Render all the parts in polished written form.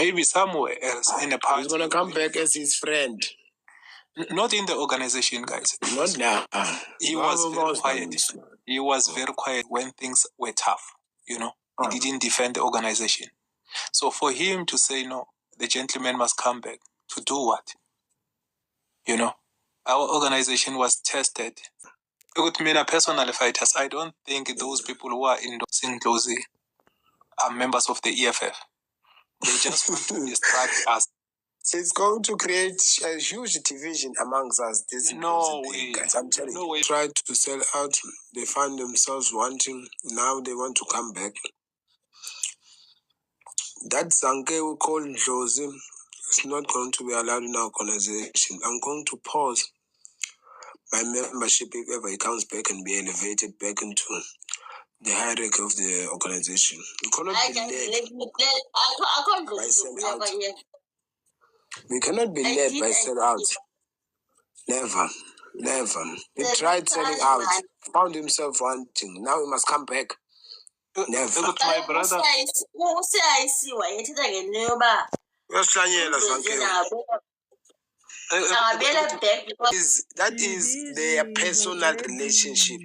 maybe somewhere else in a party. He's gonna come back as his friend. Not in the organization, guys. Not now. He was very quiet. He was very quiet when things were tough. You know, he didn't defend the organization. So for him to say no, the gentleman must come back to do what? You know, our organization was tested. With me, personal fighters, I don't think those people who are endorsing Ndlozi are members of the EFF. They just want to distract us. It's going to create a huge division amongst us. This no way, guys. I'm telling you. They tried to sell out. They find themselves wanting. Now they want to come back. That Zanke we call Ndlozi is not going to be allowed in our organization. I'm going to pause my membership if ever he comes back and be elevated back into the hierarchy of the organization. We cannot be led by sell-out. We cannot be led by sell-out. Never. Never. He tried selling out, found himself wanting. Now he must come back. Never. Look at my brother. That is their personal relationship.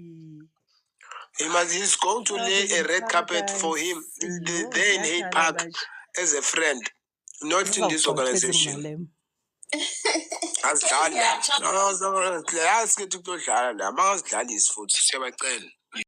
He's going to lay a red carpet for him there in Hyde Park as a friend, not in this organization. Asidlali. No, aske ukudlala la. Mangazidlalisi futhi siyabacela.